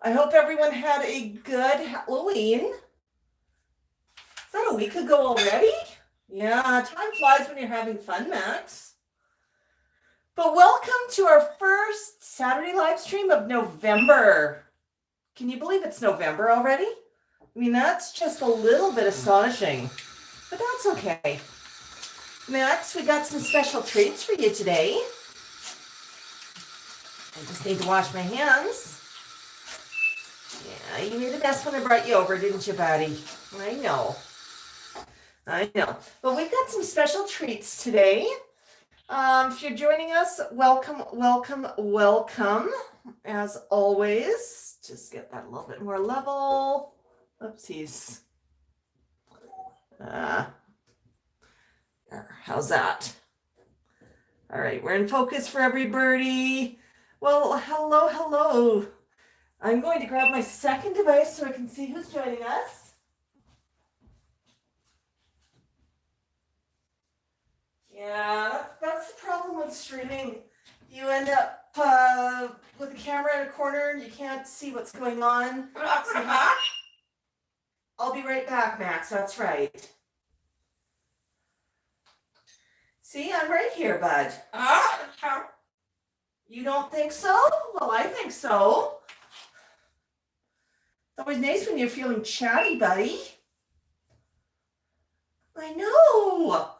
I hope everyone had a good Halloween. Is that a week ago already? Yeah, time flies when you're having fun, Max. But welcome to our first Saturday live stream of November. Can you believe it's November already? I mean, that's just a little bit astonishing, but that's okay. Max, we got some special treats for you today. I just need to wash my hands. Yeah, you made a mess when I brought you over, didn't you, buddy? I know. But we've got some special treats today. If you're joining us, welcome, welcome, welcome. As always, just get that a little bit more level. Oopsies. How's that? All right, we're in focus for everybody. Well, hello. I'm going to grab my second device so I can see who's joining us. Yeah, that's the problem with streaming. You end up with the camera in a corner and you can't see what's going on. I'll be right back, Max. That's right. See, I'm right here, bud. You don't think so? Well, I think so. It's always nice when you're feeling chatty, buddy. I know.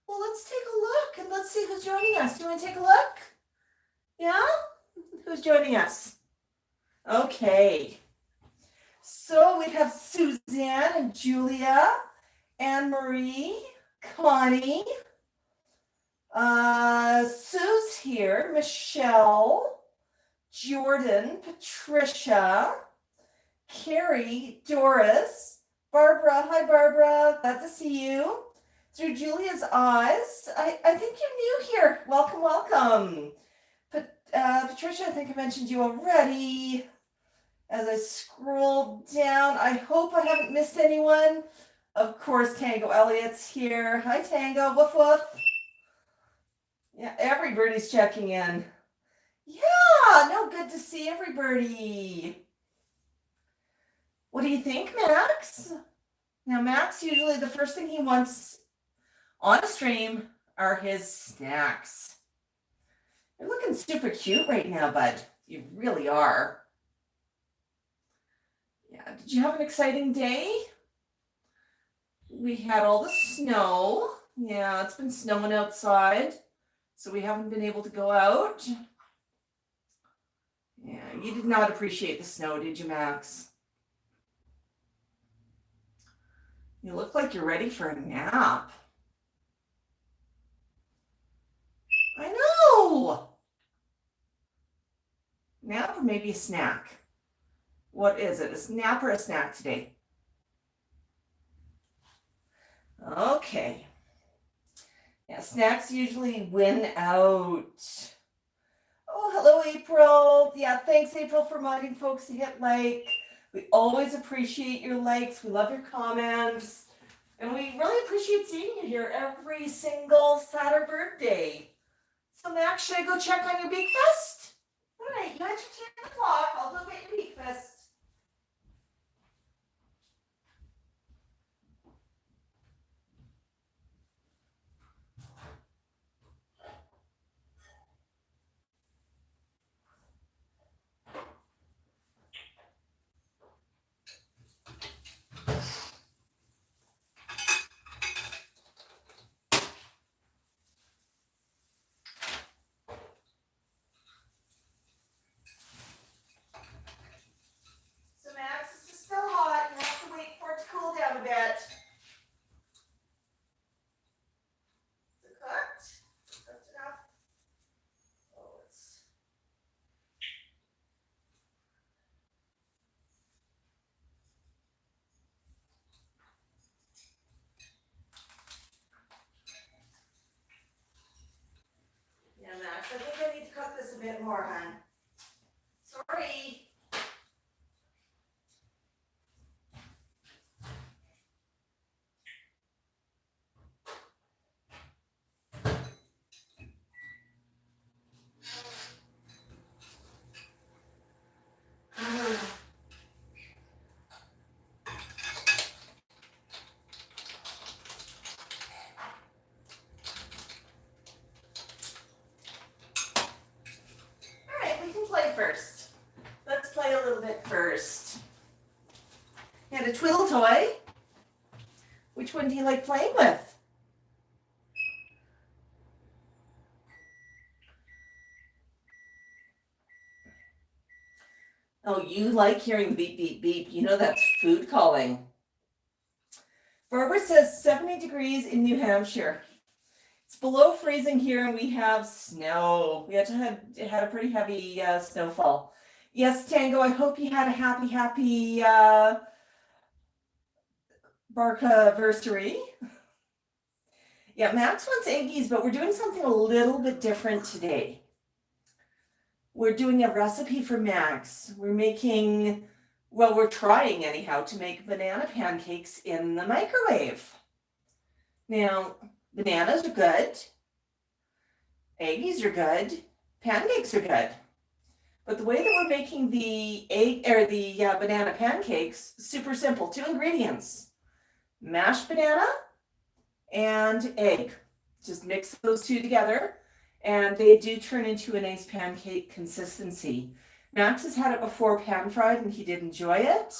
Well, let's take a look and let's see who's joining us. Do you want to take a look? Yeah? Who's joining us? Okay. So we have Suzanne and Julia, Anne-Marie, Connie, Sue's here, Michelle, Jordan, Patricia, Carrie, Doris, Barbara. Hi, Barbara. Glad to see you. Through Julia's eyes, I think you're new here. Welcome. Patricia, I think I mentioned you already. As I scroll down, I hope I haven't missed anyone. Of course, Tango Elliott's here. Hi, Tango. Woof, woof. Yeah, everybody's checking in. Yeah, no, good to see everybody. What do you think, Max? Now, Max, usually the first thing he wants on a stream are his snacks. You're looking super cute right now, bud. You really are. Yeah, did you have an exciting day? We had all the snow. Yeah, it's been snowing outside, so we haven't been able to go out. Yeah, you did not appreciate the snow, did you, Max? You look like you're ready for a nap. I know. Nap or maybe a snack? What is it? A nap or a snack today? Okay. Yeah, snacks usually win out. Oh, hello, April. Yeah, thanks, April, for reminding folks to hit like. We always appreciate your likes. We love your comments. And we really appreciate seeing you here every single Saturday birthday. So, Max, should I go check on your Beak Fest? All right, you had your 10 o'clock. I'll go get your Beak Fest. I think I need to cook this a bit more, hon. Sorry. first. Let's play a little bit first. You had a twiddle toy. Which one do you like playing with? Oh, you like hearing beep, beep, beep. You know that's food calling. Barbara says 70 degrees in New Hampshire. It's below freezing here and we have snow. We had a pretty heavy snowfall. Yes, Tango, I hope you had a happy Barca-versary. Yeah, Max wants eggies, but we're doing something a little bit different today. We're doing a recipe for Max. We're trying anyhow to make banana pancakes in the microwave. Now, bananas are good. Eggies are good. Pancakes are good. But the way that we're making the banana pancakes, super simple. 2 ingredients: mashed banana and egg. Just mix those 2 together, and they do turn into a nice pancake consistency. Max has had it before pan fried and he did enjoy it.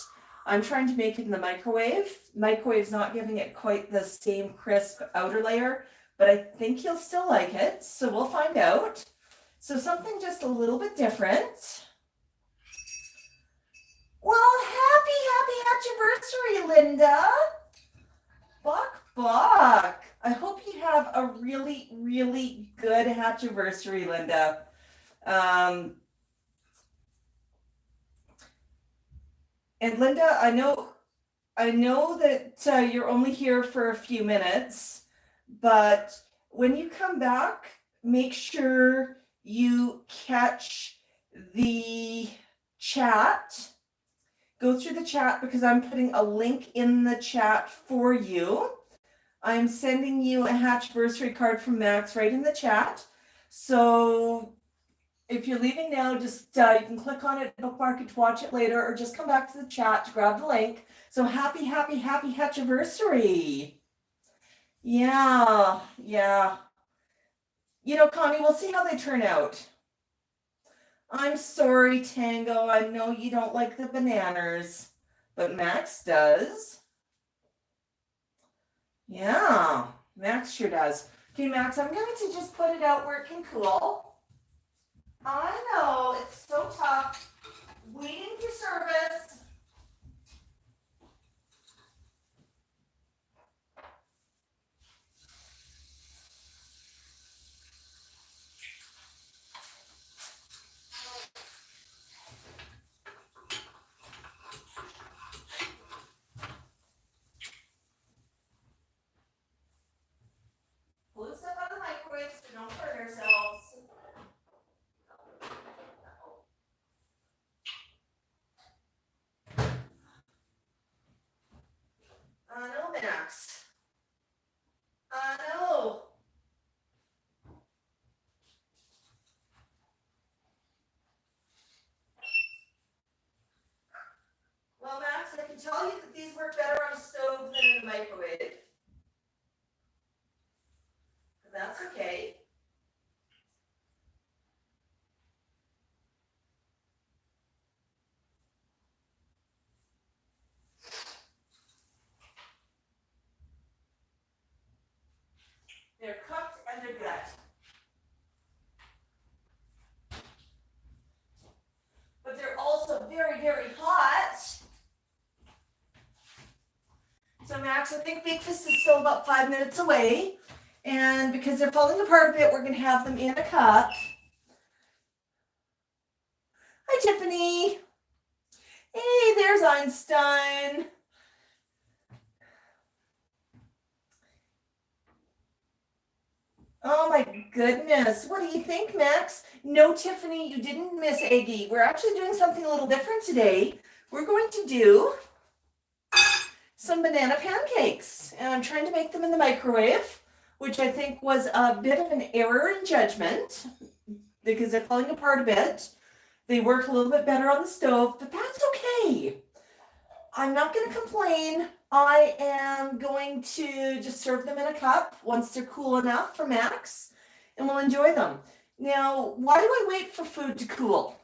I'm trying to make it in the microwave. Microwave's not giving it quite the same crisp outer layer, but I think he'll still like it, so we'll find out. So something just a little bit different. Well, happy anniversary, Linda. Buck. I hope you have a really, really good hatchiversary, Linda. And Linda, I know that you're only here for a few minutes, but when you come back, make sure you catch the chat. Go through the chat because I'm putting a link in the chat for you. I'm sending you a hatchversary card from Max right in the chat. So if you're leaving now, just you can click on it, bookmark it to watch it later, or just come back to the chat to grab the link. So happy hatchiversary. Yeah. You know, Connie, we'll see how they turn out. I'm sorry, Tango. I know you don't like the bananas, but Max does. Yeah, Max sure does. Okay, Max, I'm going to just put it out where it can cool. I know, it's so tough. Waiting for service. Blew stuff out of the microwave so don't hurt ourselves. I know, Max. I know. Well, Max, I can tell you that these work better on a stove than in a microwave. But that's okay. They're cooked and they're good. But they're also very, very hot. So Max, I think breakfast is still about 5 minutes away. And because they're falling apart a bit, we're going to have them in a cup. Hi, Tiffany. Hey, there's Einstein. Oh my goodness. What do you think, Max? No, Tiffany, you didn't miss Aggie. We're actually doing something a little different today. We're going to do some banana pancakes. And I'm trying to make them in the microwave, which I think was a bit of an error in judgment because they're falling apart a bit. They work a little bit better on the stove, but that's okay. I'm not going to complain. I am going to just serve them in a cup once they're cool enough for Max, and we'll enjoy them. Now, why do I wait for food to cool?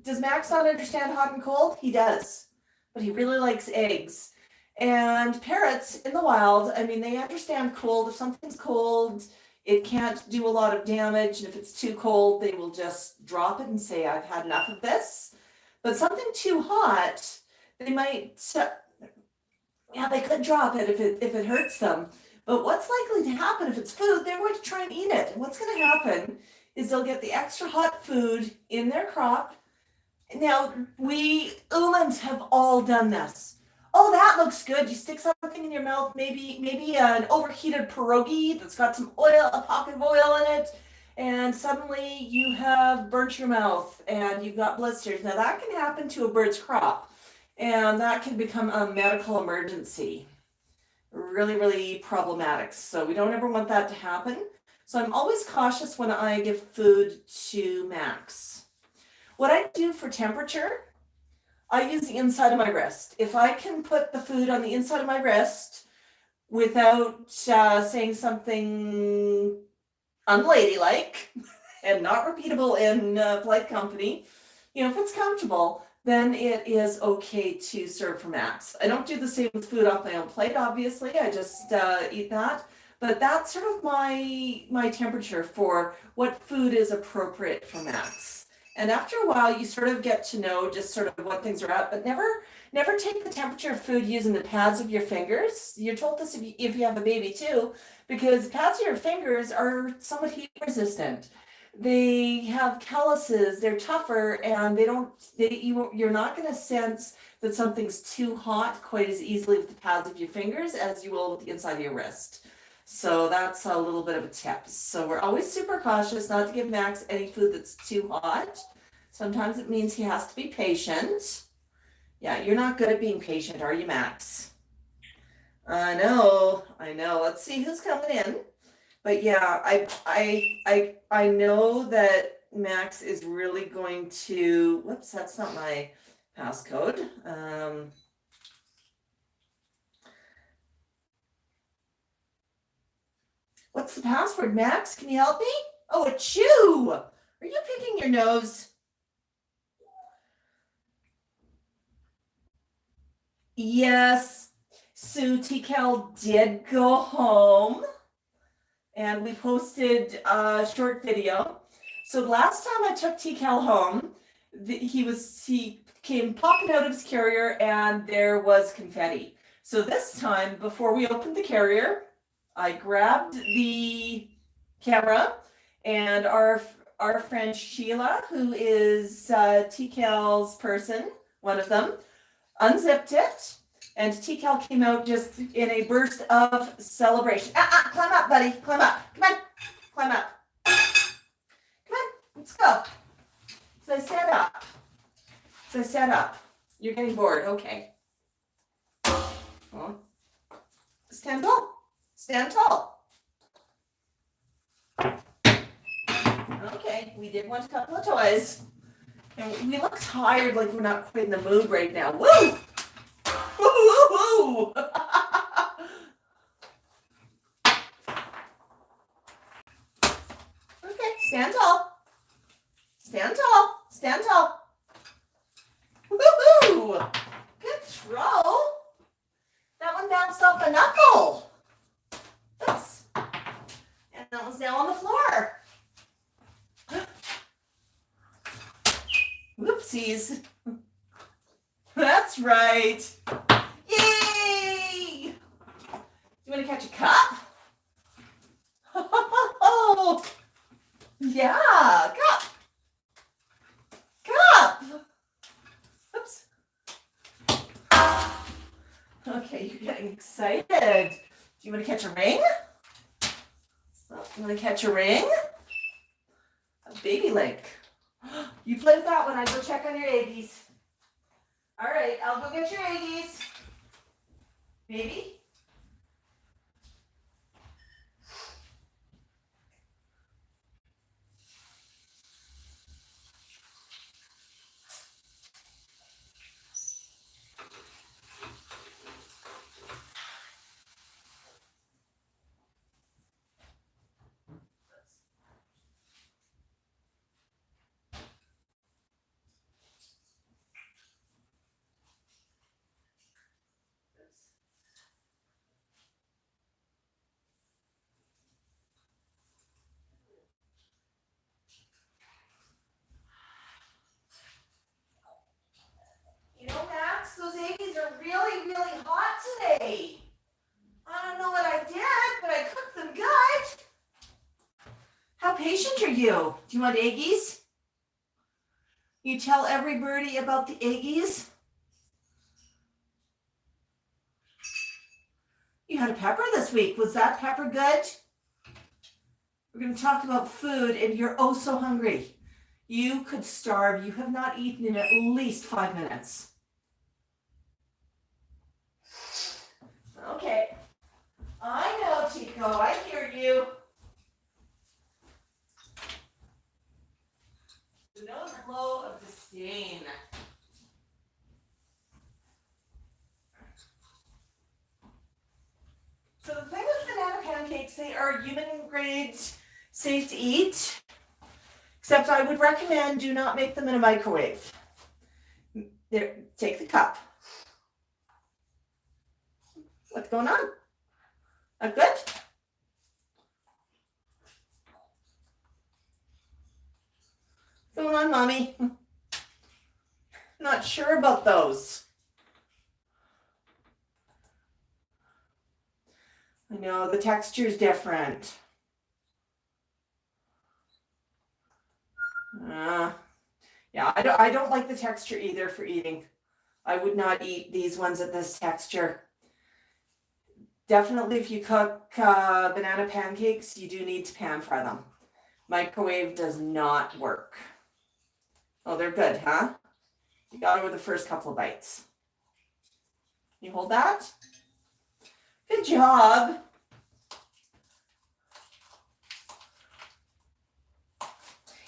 does Max not understand hot and cold? He does, but he really likes eggs. And parrots in the wild, I mean, they understand cold. If something's cold, it can't do a lot of damage. And if it's too cold, they will just drop it and say, I've had enough of this. But something too hot, they might, yeah, they could drop it if it hurts them. But what's likely to happen if it's food, they're going to try and eat it. And what's going to happen is they'll get the extra hot food in their crop. Now, we humans have all done this. Oh, that looks good. You stick something in your mouth, maybe an overheated pierogi that's got some oil, a pocket of oil in it, and suddenly you have burnt your mouth and you've got blisters. Now, that can happen to a bird's crop, and that can become a medical emergency. Really, really problematic. So we don't ever want that to happen. So I'm always cautious when I give food to Max. What I do for temperature, I use the inside of my wrist. If I can put the food on the inside of my wrist without saying something unladylike and not repeatable in polite company, if it's comfortable, then it is okay to serve for Max. I don't do the same with food off my own plate, obviously. I just eat that. But that's sort of my temperature for what food is appropriate for Max. And after a while, you sort of get to know just sort of what things are at, but never take the temperature of food using the pads of your fingers. You're told this if you have a baby too, because pads of your fingers are somewhat heat resistant. They have calluses, they're tougher, and you're not going to sense that something's too hot quite as easily with the pads of your fingers as you will with the inside of your wrist. So that's a little bit of a tip. So we're always super cautious not to give Max any food that's too hot. Sometimes it means he has to be patient. Yeah, you're not good at being patient, are you, Max? I know. Let's see who's coming in. But yeah, I know that Max is really going to, whoops, that's not my passcode. What's the password, Max? Can you help me? Oh, a chew. Are you picking your nose? Yes, Sue Tikal did go home, and we posted a short video. So the last time I took Tikal home, he came popping out of his carrier, and there was confetti. So this time, before we opened the carrier, I grabbed the camera, and our friend Sheila, who is Tikal's person, one of them, unzipped it, and Tikal came out just in a burst of celebration. Climb up, buddy. Climb up. Come on. Climb up. Come on. Let's go. So I set up. You're getting bored. Okay. Oh. Stand tall. Stand tall. Okay, we did want a couple of toys. And we look tired, like we're not quite in the mood right now. Woo! Woo, woo, woo! Okay, stand tall. Stand tall. Stand tall. Woo-hoo! Good throw. That one bounced off a knuckle. Oops. And that one's now on the floor. Whoopsies. That's right. Yay! You want to catch a cup? Oh, yeah, cup. Cup. Oops. Okay, you're getting excited. Do you want to catch a ring? Oh, you want to catch a ring? A baby link. You play with that one. I go check on your Aggies. All right, I'll go get your Aggies. Baby? Hey, I don't know what I did, but I cooked them good. How patient are you? Do you want eggies? You tell every birdie about the eggies? You had a pepper this week. Was that pepper good? We're going to talk about food, and you're oh so hungry. You could starve. You have not eaten in at least 5 minutes. Okay. I know, Tico. I hear you. No glow of disdain. So the thing with banana pancakes, they are human grade, safe to eat. Except I would recommend do not make them in a microwave. There, take the cup. What's going on? Not good? What's going on, Mommy? Not sure about those. I know, the texture is different. Yeah, I don't like the texture either for eating. I would not eat these ones at this texture. Definitely, if you cook banana pancakes, you do need to pan fry them. Microwave does not work. Oh, they're good, huh? You got over the first couple of bites. You hold that? Good job.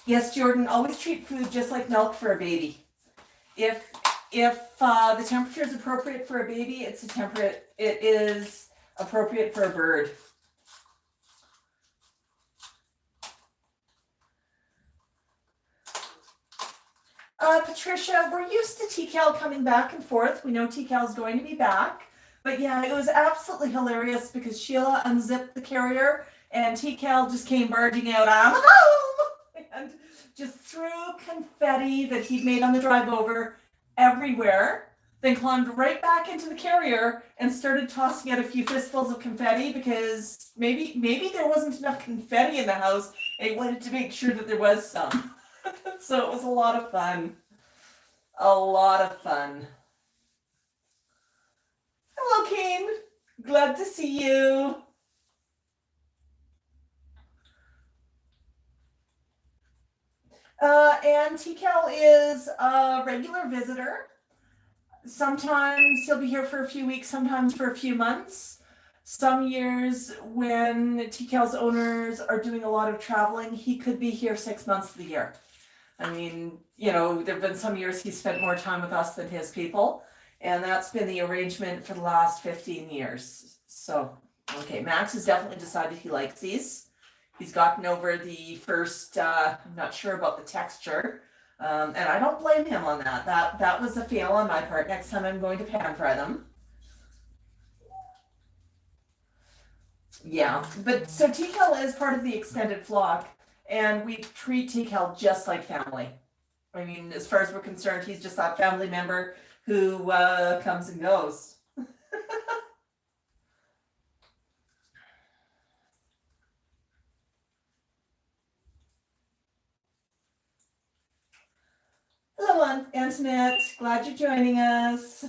Yes, Jordan, always treat food just like milk for a baby. If the temperature is appropriate for a baby, it is appropriate for a bird. Patricia, we're used to Tikal coming back and forth. We know Tikal's going to be back. But yeah, it was absolutely hilarious because Sheila unzipped the carrier and Tikal just came barging out, I'm home! And just threw confetti that he'd made on the drive over everywhere, then climbed right back into the carrier and started tossing out a few fistfuls of confetti because maybe there wasn't enough confetti in the house and he wanted to make sure that there was some. So it was a lot of fun. A lot of fun. Hello, Kane. Glad to see you. And Tikal is a regular visitor. Sometimes he'll be here for a few weeks, sometimes for a few months. Some years when Tikal's owners are doing a lot of traveling, he could be here 6 months of the year. I mean, you know, there have been some years he's spent more time with us than his people, and that's been the arrangement for the last 15 years. So, okay, Max has definitely decided he likes these. He's gotten over the first, I'm not sure about the texture, and I don't blame him on that. That was a fail on my part. Next time I'm going to pan fry them. Yeah, but so Tikal is part of the extended flock, and we treat Tikal just like family. I mean, as far as we're concerned, he's just that family member who comes and goes. Hello, Antoinette. Glad you're joining us.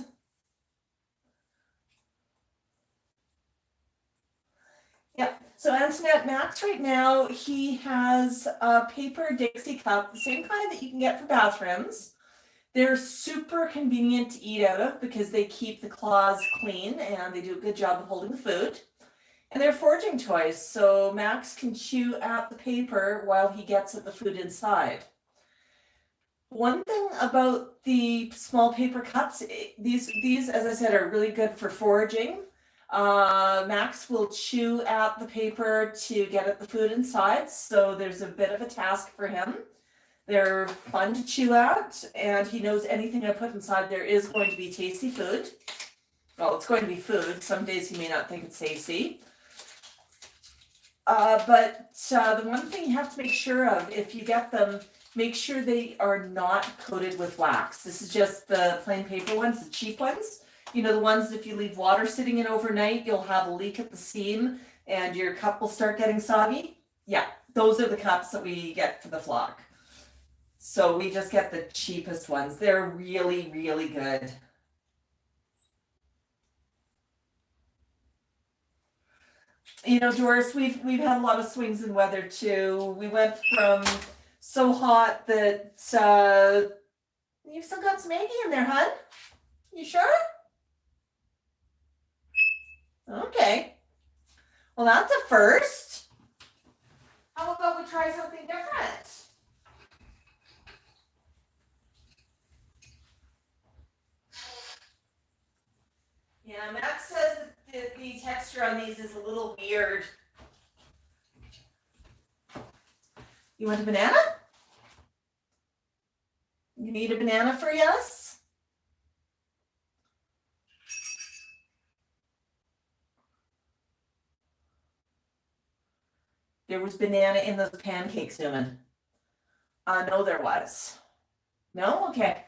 Yep. So Antoinette, Max right now, he has a paper Dixie cup, the same kind that you can get for bathrooms. They're super convenient to eat out of because they keep the claws clean and they do a good job of holding the food. And they're foraging toys, so Max can chew at the paper while he gets at the food inside. One thing about the small paper cups, these, as I said, are really good for foraging. Max will chew at the paper to get at the food inside, so there's a bit of a task for him. They're fun to chew at, and he knows anything I put inside there is going to be tasty food. Well, it's going to be food. Some days he may not think it's tasty. But the one thing you have to make sure of, if you get them, make sure they are not coated with wax. This is just the plain paper ones, the cheap ones. You know, the ones if you leave water sitting in overnight, you'll have a leak at the seam and your cup will start getting soggy. Yeah, those are the cups that we get for the flock. So we just get the cheapest ones. They're really, really good. You know, Doris, we've had a lot of swings in weather too. We went from so hot that you've still got some Maggie in there, hon. You sure? Okay. Well, that's a first. How about we try something different? Yeah, Max says that the texture on these is a little weird. You want a banana? You need a banana for yes? There was banana in those pancakes, Newman. No, there was. No? Okay.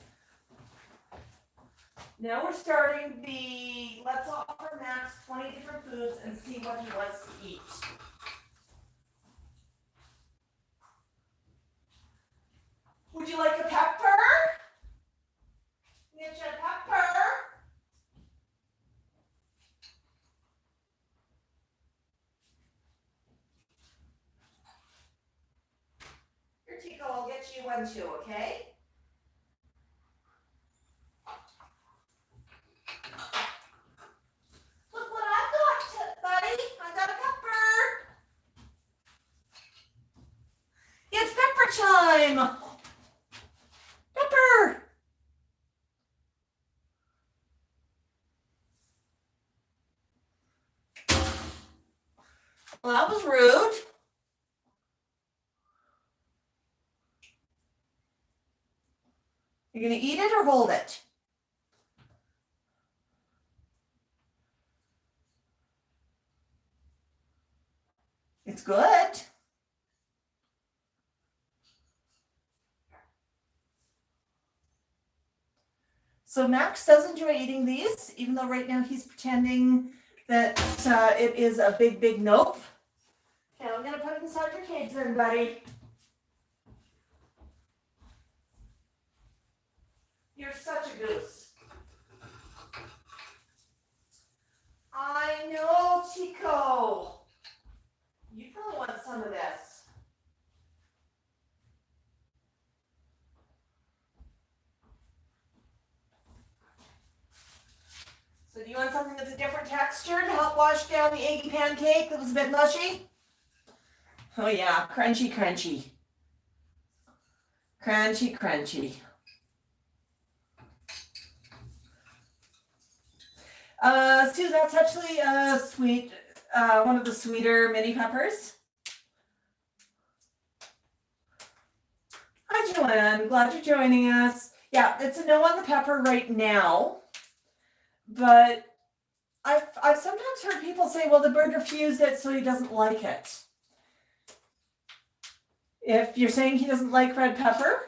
Now we're starting the, let's offer Max 20 different foods and see what he wants to eat. Would you like a pepper? Get you a pepper. Here, Tikal, I'll get you one too, okay? Look what I've got, buddy. I got a pepper. It's pepper time. Pepper. Well, that was rude. You're going to eat it or hold it? It's good. So Max does enjoy eating these, even though right now he's pretending that it is a big, big nope. Okay, I'm going to put it inside your cage then, buddy. You're such a goose. I know, Tico. You probably want some of this. So do you want something that's a different texture to help wash down the eggy pancake that was a bit mushy? Oh yeah, crunchy, crunchy. Crunchy, crunchy. Sue, that's actually a sweet, one of the sweeter mini peppers. Hi, Joanne. Glad you're joining us. Yeah, it's a no on the pepper right now, but I've sometimes heard people say, well, the bird refused it, so he doesn't like it. If you're saying he doesn't like red pepper,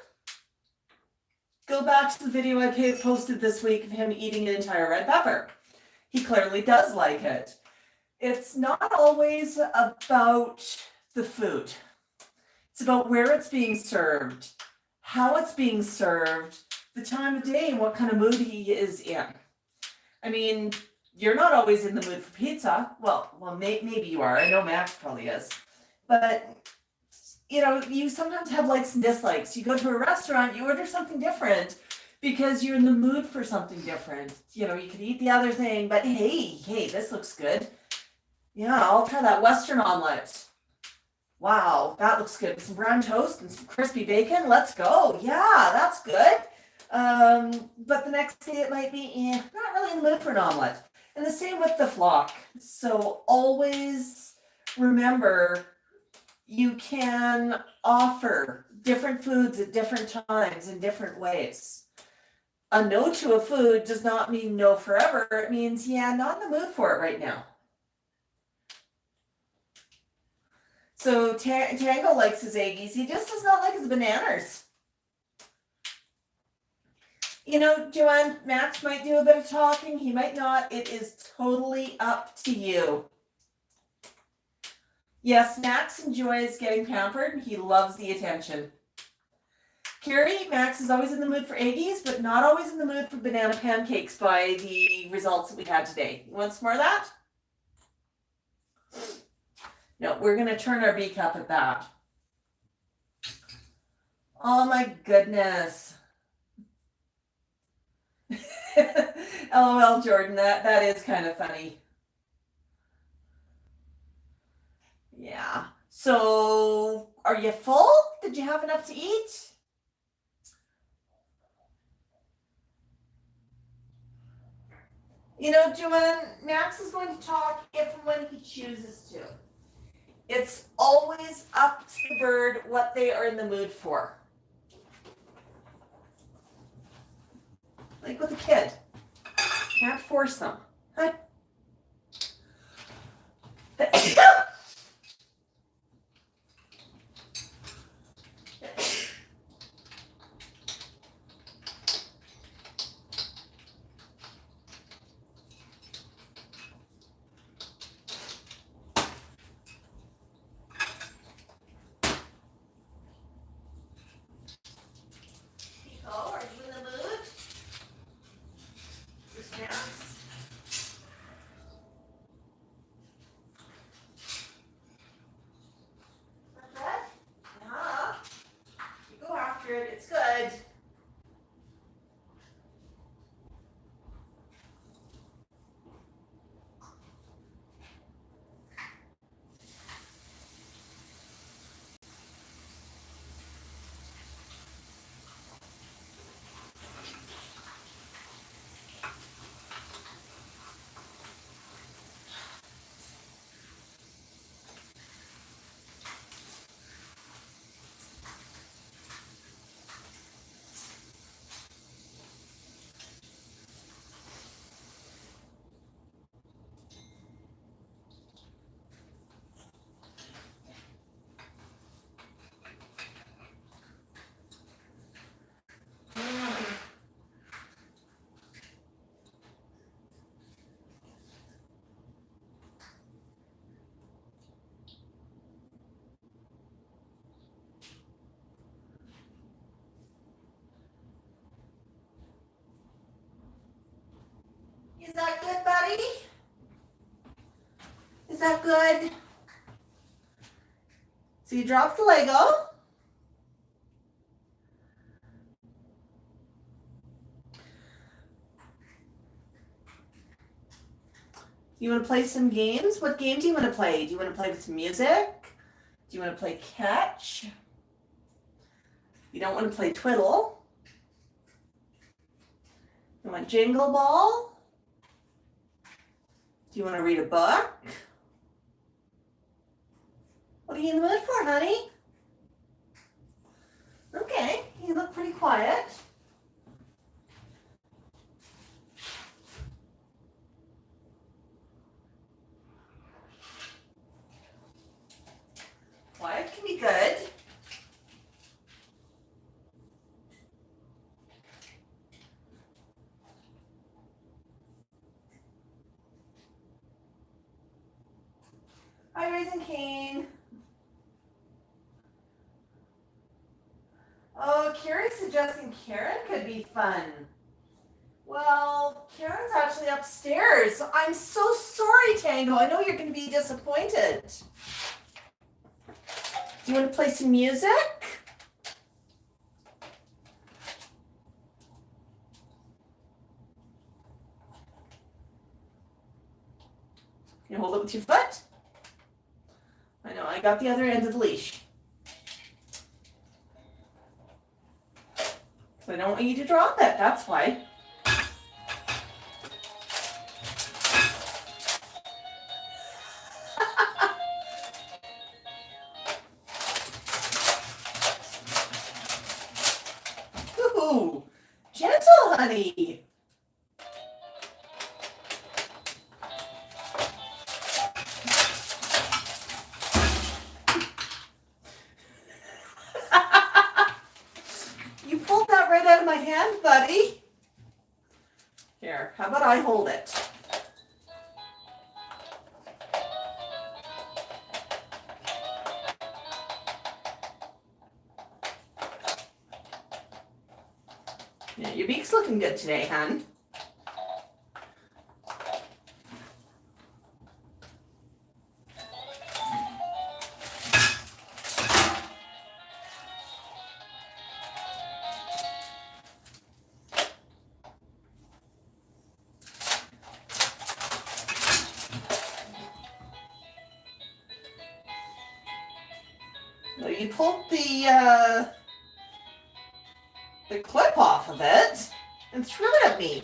go back to the video I posted this week of him eating an entire red pepper. He clearly does like it. It's not always about the food. It's about where it's being served, how it's being served, the time of day, and what kind of mood he is in. I mean, you're not always in the mood for pizza. Well, maybe you are. I know Max probably is. But, you know, you sometimes have likes and dislikes. You go to a restaurant, you order something different because you're in the mood for something different. You know, you could eat the other thing, but hey, this looks good. Yeah, I'll try that Western omelet. Wow, that looks good. With some brown toast and some crispy bacon. Let's go. Yeah, that's good. But the next day it might be not really in the mood for an omelet. And the same with the flock. So always remember, you can offer different foods at different times in different ways. A no to a food does not mean no forever. It means, yeah, not in the mood for it right now. So Tango likes his eggies. He just does not like his bananas. You know, Joanne, Max might do a bit of talking. He might not. It is totally up to you. Yes, Max enjoys getting pampered. He loves the attention. Carrie, Max is always in the mood for eggies, but not always in the mood for banana pancakes by the results that we had today. You want some more of that? No, we're going to turn our beak up at that. Oh my goodness. LOL, Jordan, that is kind of funny. Yeah. So, are you full? Did you have enough to eat? You know, Joanne, Max is going to talk if and when he chooses to. It's always up to the bird what they are in the mood for. Like with a kid. Can't force them. Huh? Tikal, are you in the mood? This Max. Not bad? Yeah. You go after it. It's good. Is that good, buddy? Is that good? So you dropped the Lego. You want to play some games? What game do you want to play? Do you want to play with some music? Do you want to play catch? You don't want to play twiddle. You want jingle ball? Do you want to read a book? What are you in the mood for, honey? Okay, you look pretty quiet. Quiet can be good. Hi, Raising Cane. Oh, Carrie's suggesting Karen could be fun. Well, Karen's actually upstairs. I'm so sorry, Tango. I know you're going to be disappointed. Do you want to play some music? Can you hold it with your foot? I know, I got the other end of the leash. So I don't want you to drop it, that's why. Ooh, gentle, honey. You pulled that right out of my hand, buddy. Here, how about I hold it? Yeah, your beak's looking good today, hon. Well, you pulled the clip off of it and threw it at me.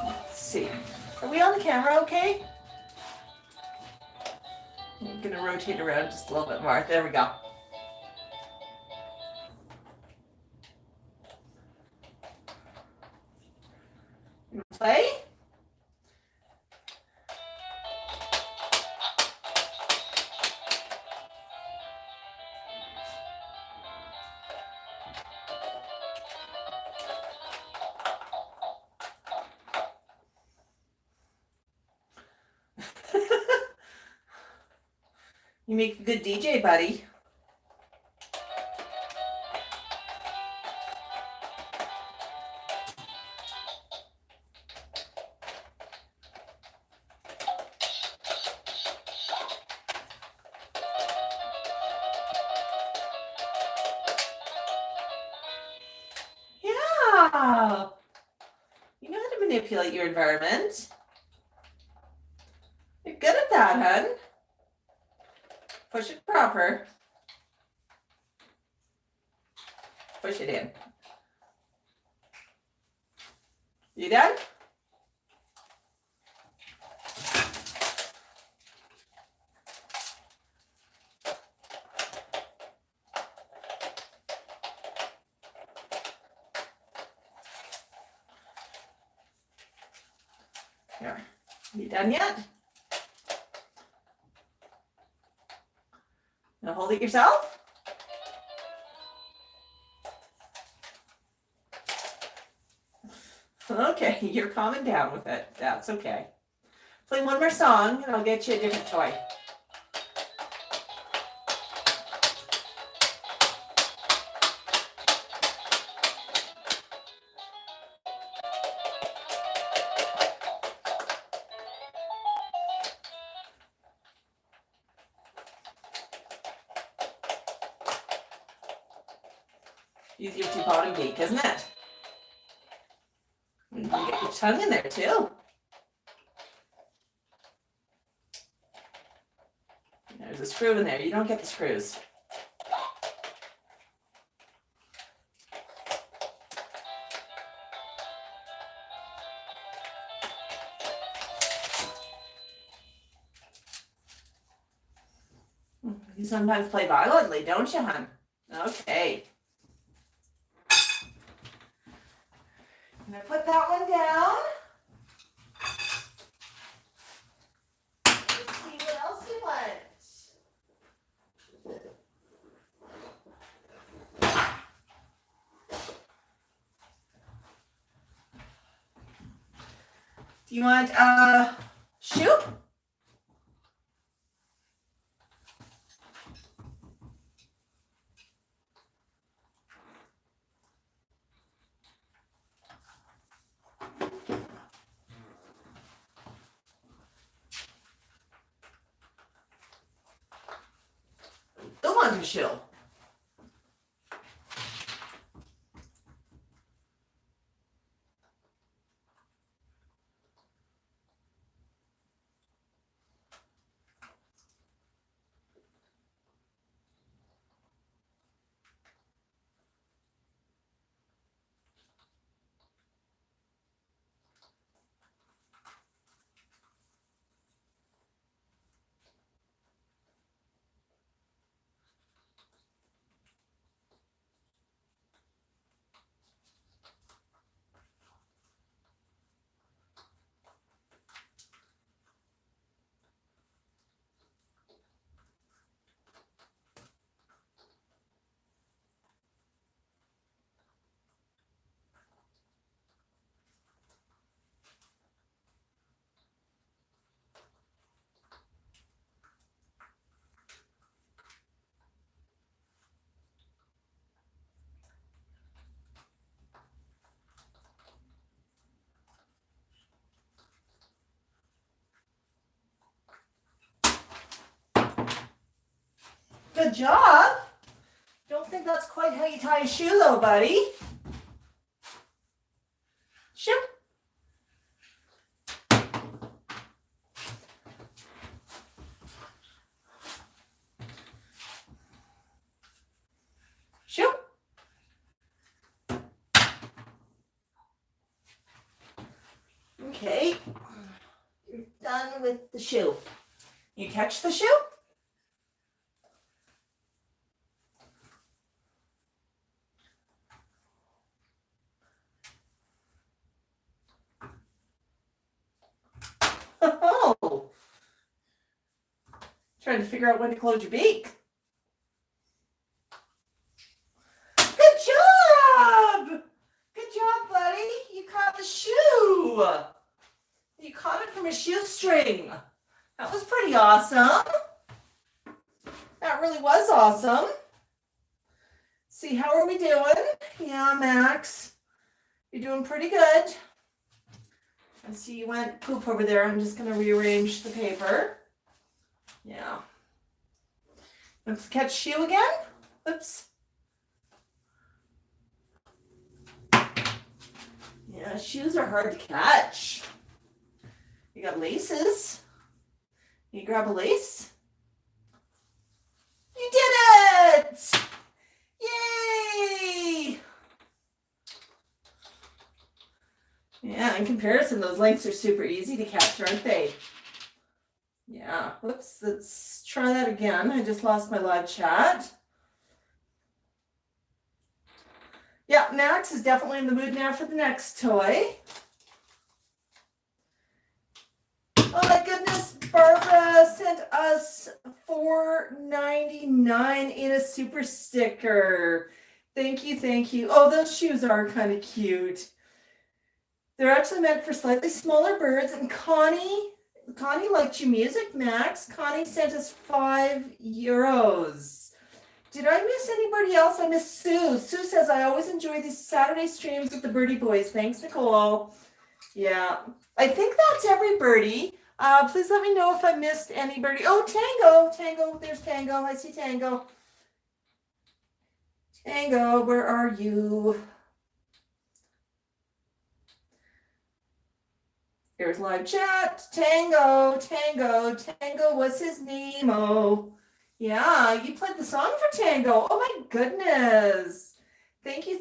Let's see. Are we on the camera okay? I'm gonna rotate around just a little bit more. There we go. Play. You make a good DJ, buddy. Yeah. You know how to manipulate your environment. You're good at that, hun. Push it proper. Push it in. You done? Here. You done yet? Now hold it yourself. Okay, you're calming down with it. That's okay. Play one more song and I'll get you a different toy. Use your two-bottom beak, isn't it? You can get your tongue in there too. There's a screw in there. You don't get the screws. You sometimes play violently, don't you, hon? Okay. I'm going to put that one down. Let's see what else you want. Do you want a shoe? Don't want a shoe. Good job. Don't think that's quite how you tie a shoe though, buddy. Shoe. Shoe. Okay. You're done with the shoe. You catch the shoe? Oh, trying to figure out when to close your beak. Good job! Good job, buddy. You caught the shoe. You caught it from a shoestring. That was pretty awesome. That really was awesome. See, how are we doing? Yeah, Max, you're doing pretty good. I see you went poop over there. I'm just going to rearrange the paper. Yeah. Let's catch shoe again. Oops. Yeah, shoes are hard to catch. You got laces. You grab a lace. You did it! Yay! Yeah, in comparison, those lengths are super easy to catch, aren't they? Yeah, whoops, let's try that again. I just lost my live chat. Yeah, Max is definitely in the mood now for the next toy. Oh my goodness, Barbara sent us $4.99 in a super sticker. Thank you, thank you. Oh, those shoes are kind of cute. They're actually meant for slightly smaller birds. And Connie liked your music, Max. Connie sent us €5. Did I miss anybody else? I missed Sue. Sue says, I always enjoy these Saturday streams with the birdie boys. Thanks, Nicole. Yeah, I think that's every birdie. Please let me know if I missed anybody. Oh, Tango. There's Tango. I see Tango. Tango, where are you? Here's live chat. Tango. What's his name? Oh, yeah, you played the song for Tango. Oh my goodness. Thank you.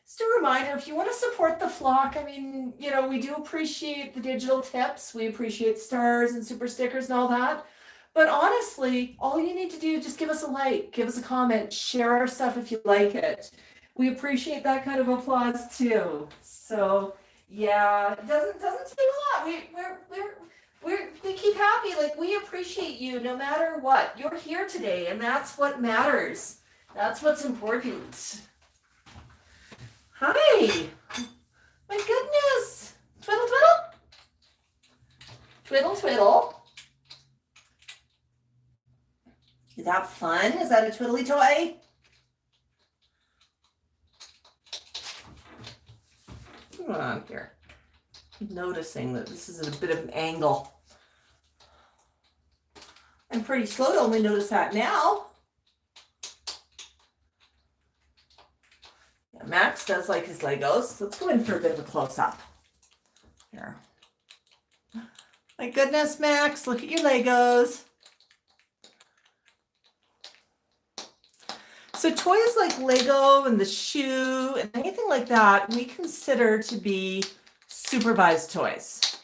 Just a reminder, if you want to support the flock, I mean, you know, we do appreciate the digital tips. We appreciate stars and super stickers and all that. But honestly, all you need to do is just give us a like, give us a comment, share our stuff if you like it. We appreciate that kind of applause too. So yeah, it doesn't take a lot. We keep happy. Like, we appreciate you no matter what. You're here today, and that's what matters. That's what's important. Hi. My goodness. Twiddle, twiddle. Twiddle. Is that fun? Is that a twiddly toy? Come on here. I'm noticing that this is at a bit of an angle. I'm pretty slow to only notice that now. Yeah, Max does like his Legos. Let's go in for a bit of a close-up. Here. My goodness, Max, look at your Legos. So toys like Lego and the shoe and anything like that, we consider to be supervised toys.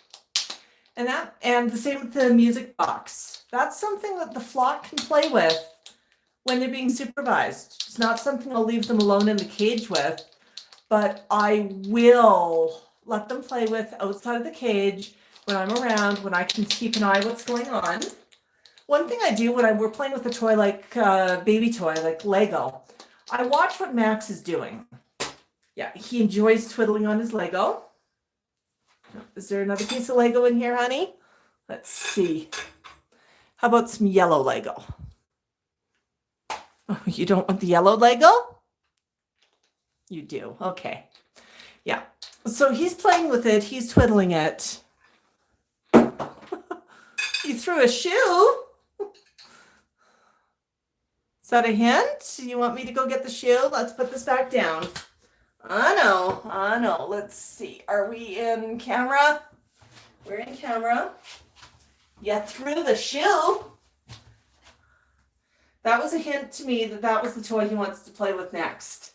And the same with the music box. That's something that the flock can play with when they're being supervised. It's not something I'll leave them alone in the cage with, but I will let them play with outside of the cage when I'm around, when I can keep an eye on what's going on. One thing I do when we're playing with a toy like baby toy, like Lego, I watch what Max is doing. Yeah, he enjoys twiddling on his Lego. Is there another piece of Lego in here, honey? Let's see. How about some yellow Lego? Oh, you don't want the yellow Lego? You do. Okay. Yeah. So he's playing with it. He's twiddling it. You threw a shoe. Is that a hint? You want me to go get the shoe? Let's put this back down. I know. Let's see. Are we in camera? We're in camera. You threw the shoe. That was a hint to me that that was the toy he wants to play with next.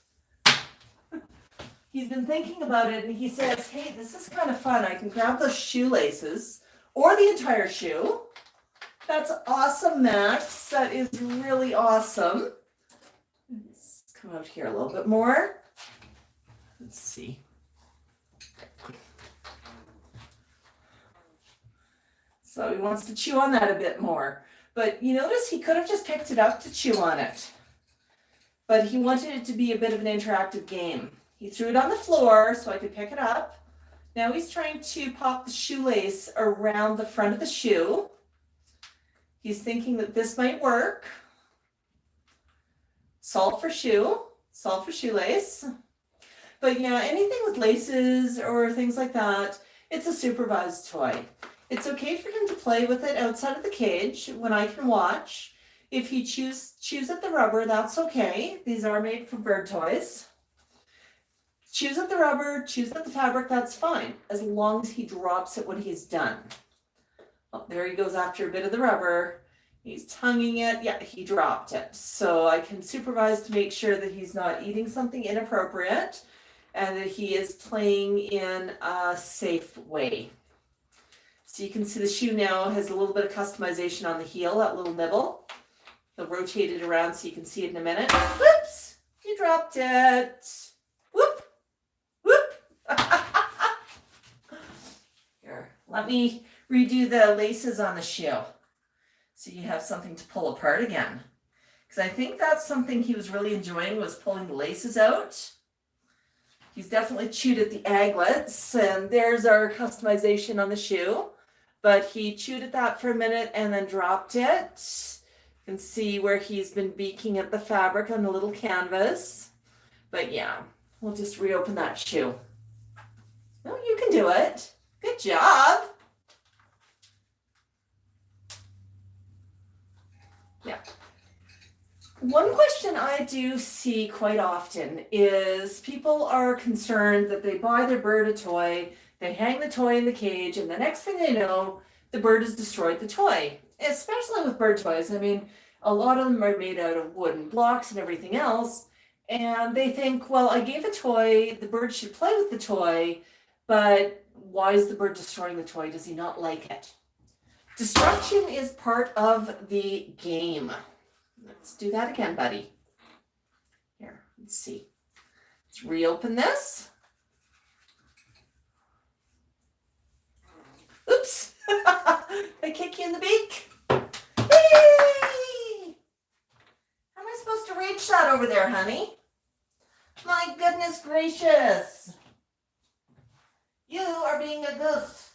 He's been thinking about it and he says, hey, this is kind of fun. I can grab those shoelaces or the entire shoe. That's awesome, Max. That is really awesome. Let's come out here a little bit more. Let's see. So he wants to chew on that a bit more. But you notice he could have just picked it up to chew on it. But he wanted it to be a bit of an interactive game. He threw it on the floor so I could pick it up. Now he's trying to pop the shoelace around the front of the shoe. He's thinking that this might work. Solve for shoe, solve for shoelace. But yeah, anything with laces or things like that, it's a supervised toy. It's okay for him to play with it outside of the cage when I can watch. If he chews at the rubber, that's okay. These are made for bird toys. Chews at the rubber, chews at the fabric, that's fine, as long as he drops it when he's done. Oh, there he goes after a bit of the rubber. He's tonguing it. Yeah, he dropped it. So I can supervise to make sure that he's not eating something inappropriate and that he is playing in a safe way. So you can see the shoe now has a little bit of customization on the heel, that little nibble. He'll rotate it around so you can see it in a minute. Whoops! You dropped it. Whoop! Whoop! Here, let me redo the laces on the shoe so you have something to pull apart again. Because I think that's something he was really enjoying, was pulling the laces out. He's definitely chewed at the aglets, and there's our customization on the shoe. But he chewed at that for a minute and then dropped it. You can see where he's been beaking at the fabric on the little canvas. But yeah, we'll just reopen that shoe. No, you can do it. Good job. Yeah. One question I do see quite often is people are concerned that they buy their bird a toy, they hang the toy in the cage, and the next thing they know, the bird has destroyed the toy. Especially with bird toys. I mean, a lot of them are made out of wooden blocks and everything else. And they think, well, I gave a toy, the bird should play with the toy, but why is the bird destroying the toy? Does he not like it? Destruction is part of the game. Let's do that again, buddy. Here, let's see. Let's reopen this. Oops. I kick you in the beak. Hey! How am I supposed to reach that over there, honey? My goodness gracious. You are being a goose.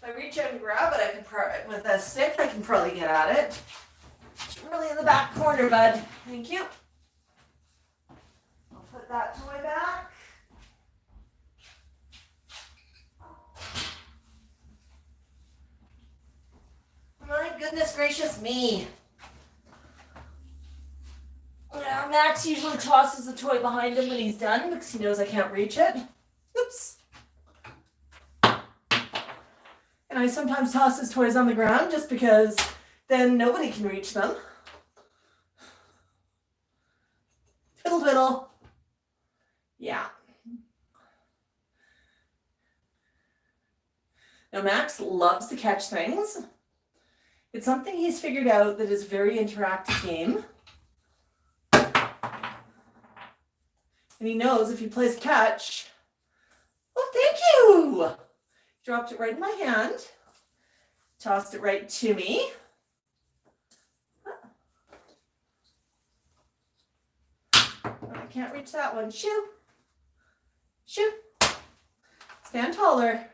If I reach out and grab it, I can with a stick, I can probably get at it. It's really in the back corner, bud. Thank you. I'll put that toy back. My goodness gracious me. Now, Max usually tosses the toy behind him when he's done because he knows I can't reach it. Oops. And I sometimes toss his toys on the ground just because then nobody can reach them. Twiddle twiddle. Yeah. Now Max loves to catch things. It's something he's figured out that is a very interactive game. And he knows if he plays catch, oh, thank you. Dropped it right in my hand. Tossed it right to me. I can't reach that one. Shoo. Shoo. Stand taller.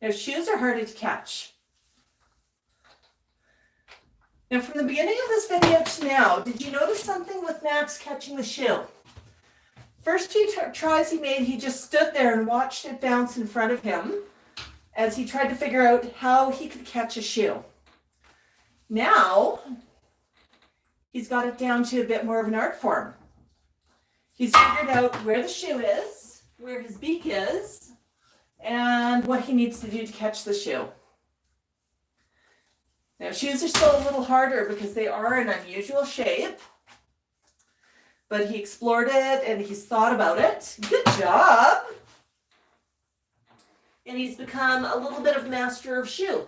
Now, shoes are harder to catch. Now, from the beginning of this video to now, did you notice something with Max catching the shoe? First few tries he made, he just stood there and watched it bounce in front of him. as he tried to figure out how he could catch a shoe. Now, he's got it down to a bit more of an art form. He's figured out where the shoe is, where his beak is, and what he needs to do to catch the shoe. Now, shoes are still a little harder because they are an unusual shape, but he explored it and he's thought about it. Good job! And he's become a little bit of master of shoe.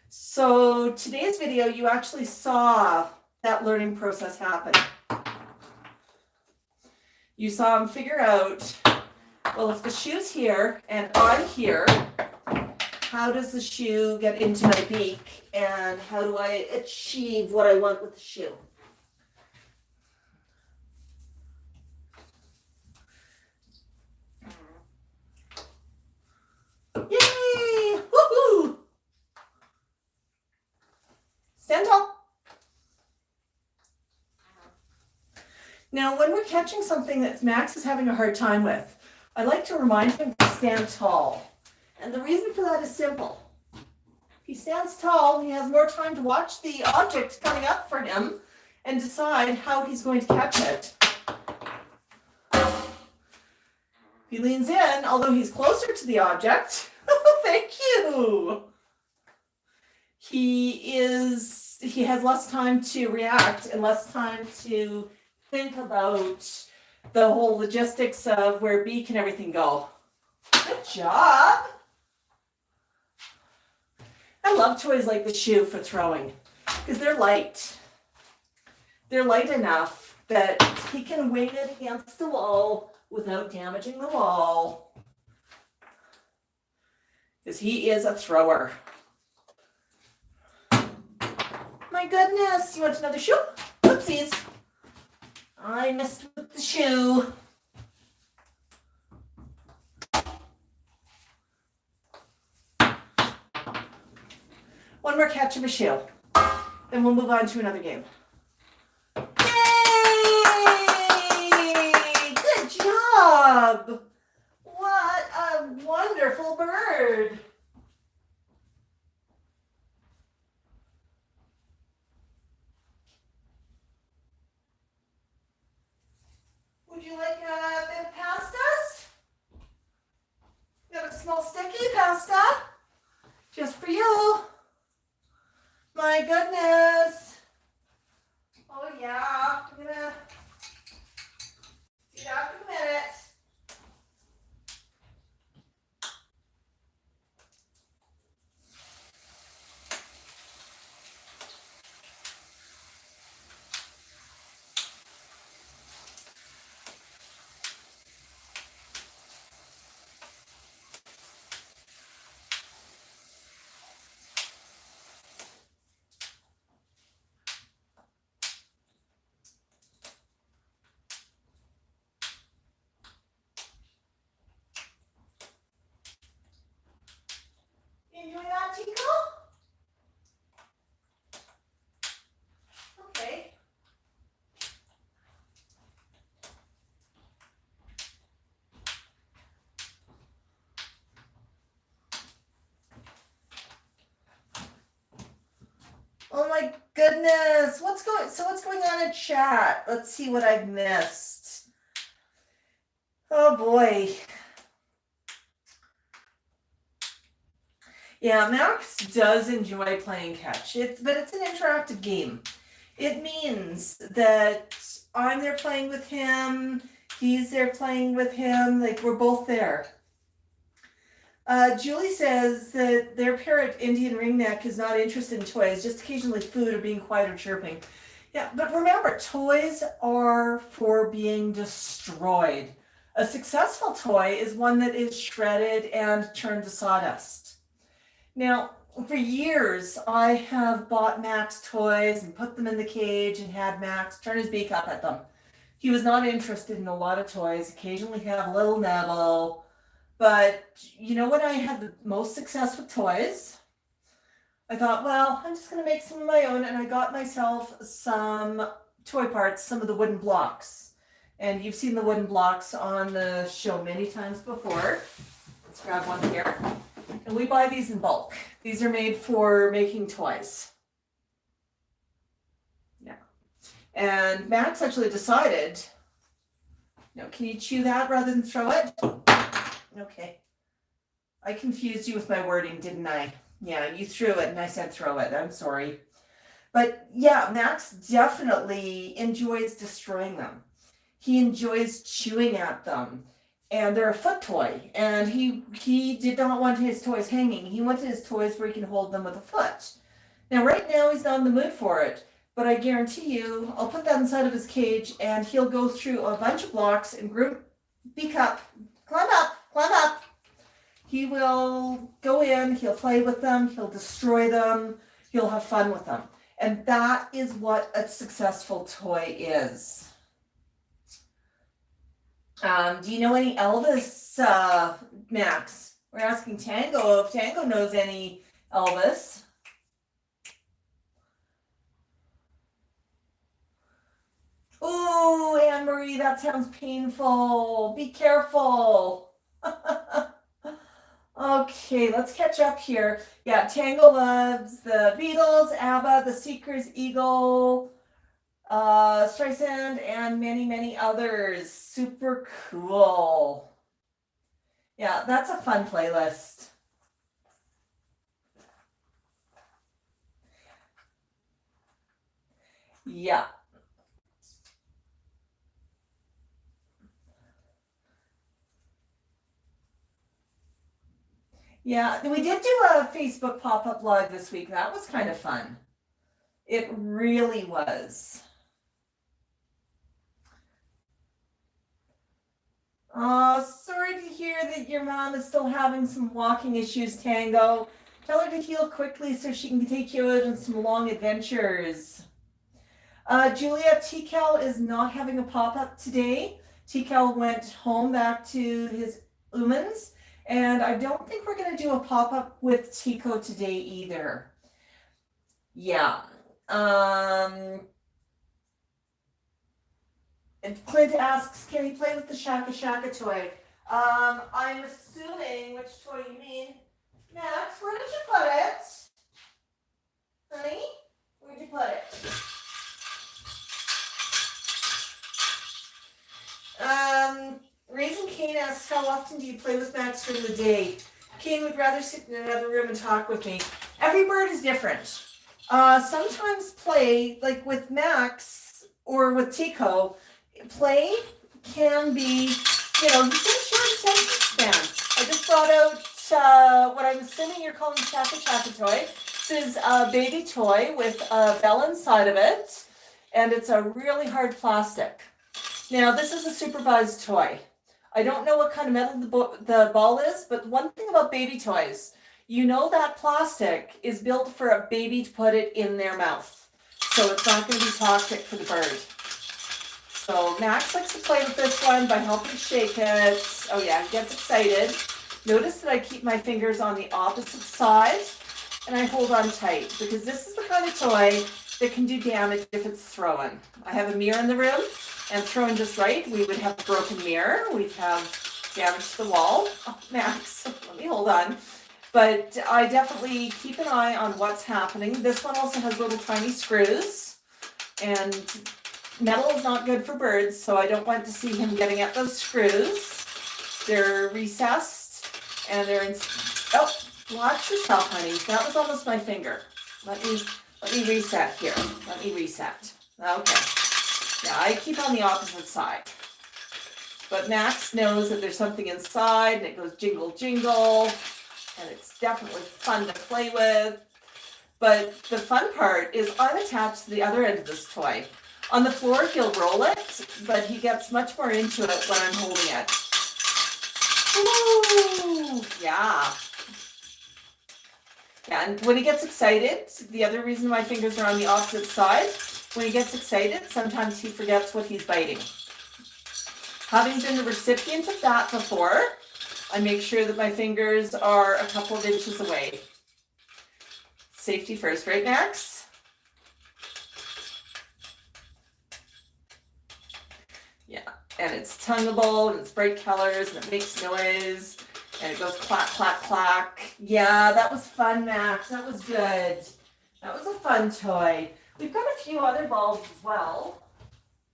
So today's video, you actually saw that learning process happen. You saw him figure out, well, if the shoe's here and I'm here, how does the shoe get into my beak and how do I achieve what I want with the shoe? Yay! Woohoo! Stand tall. Now, when we're catching something that Max is having a hard time with, I like to remind him to stand tall. And the reason for that is simple. If he stands tall, he has more time to watch the object coming up for him and decide how he's going to catch it. If he leans in, although he's closer to the object, thank you. He has less time to react and less time to think about the whole logistics of where beak and everything go. Good job. I love toys like the shoe for throwing because they're light. They're light enough that he can wing it against the wall without damaging the wall. Because he is a thrower. My goodness, you want another shoe? Oopsies. I missed with the shoe. One more catch of a shoe. Then we'll move on to another game. Yay! Good job! What a wonderful bird. Would you like a bit of pasta? Got a small sticky pasta just for you. My goodness. Oh yeah, I'm gonna do that in a minute. Enjoy that, Tikal? Okay. Oh my goodness. What's going on in chat? Let's see what I've missed. Oh boy. Yeah, Max does enjoy playing catch, but it's an interactive game. It means that I'm there playing with him, he's there playing with him, like we're both there. Julie says that their parrot, Indian ringneck, is not interested in toys, just occasionally food or being quiet or chirping. Yeah, but remember, toys are for being destroyed. A successful toy is one that is shredded and turned to sawdust. Now, for years, I have bought Max toys and put them in the cage and had Max turn his beak up at them. He was not interested in a lot of toys, occasionally have a little nibble. But you know when I had the most success with toys? I thought, well, I'm just going to make some of my own, and I got myself some toy parts, some of the wooden blocks. And you've seen the wooden blocks on the show many times before. Let's grab one here. And we buy these in bulk. These are made for making toys. Yeah. And Max actually decided, no, can you chew that rather than throw it? Okay. I confused you with my wording, didn't I? Yeah, you threw it and I said throw it. I'm sorry. But yeah, Max definitely enjoys destroying them. He enjoys chewing at them. And they're a foot toy. And he did not want his toys hanging. He wanted his toys where he can hold them with a foot. Now, right now, he's not in the mood for it. But I guarantee you, I'll put that inside of his cage and he'll go through a bunch of blocks and beak up, climb up. He will go in, he'll play with them, he'll destroy them, he'll have fun with them. And that is what a successful toy is. Do you know any Elvis, Max? We're asking Tango if Tango knows any Elvis. Ooh, Anne-Marie, that sounds painful. Be careful. Okay, let's catch up here. Yeah, Tango loves the Beatles, ABBA, the Seekers, Eagle, Streisand, and many, many others. Super cool. Yeah, that's a fun playlist. Yeah. Yeah, we did do a Facebook pop-up live this week. That was kind of fun. It really was. Oh, sorry to hear that your mom is still having some walking issues, Tango. Tell her to heal quickly so she can take you out on some long adventures. Julia, Tikal is not having a pop-up today. Tikal went home back to his humans. And I don't think we're going to do a pop-up with Tico today either. Yeah. And Clint asks, can he play with the Shaka Shaka toy? I'm assuming which toy you mean. Max, where did you put it? Honey, where'd you put it? Raisin Kane asks, how often do you play with Max during the day? Kane would rather sit in another room and talk with me. Every bird is different. Sometimes play, like with Max or with Tico, play can be, you know, just a short attention span. I just brought out what I'm assuming you're calling Shaka Shaka toy. This is a baby toy with a bell inside of it, and it's a really hard plastic. Now, this is a supervised toy. I don't know what kind of metal the ball is, but one thing about baby toys, you know that plastic is built for a baby to put it in their mouth. So it's not going to be toxic for the bird. So Max likes to play with this one by helping shake it. Oh yeah, he gets excited. Notice that I keep my fingers on the opposite side and I hold on tight because this is the kind of toy that can do damage if it's thrown. I have a mirror in the room. And thrown just right, we would have a broken mirror. We'd have damage to the wall. Oh, Max, let me hold on. But I definitely keep an eye on what's happening. This one also has little tiny screws. And metal is not good for birds, so I don't want to see him getting at those screws. They're recessed, and they're in... Oh, watch yourself, honey. That was almost my finger. Let me reset here. Let me reset. Okay. Yeah, I keep on the opposite side. But Max knows that there's something inside and it goes jingle jingle. And it's definitely fun to play with. But the fun part is I'm attached to the other end of this toy. On the floor, he'll roll it, but he gets much more into it when I'm holding it. Ooh, yeah. Yeah, and when he gets excited, the other reason my fingers are on the opposite side, when he gets excited, sometimes he forgets what he's biting. Having been the recipient of that before, I make sure that my fingers are a couple of inches away. Safety first, right, Max? Yeah, and it's tongueable, and it's bright colors, and it makes noise, And it goes clack, clack, clack. Yeah, that was fun, Max. That was good. That was a fun toy. We've got a few other balls as well.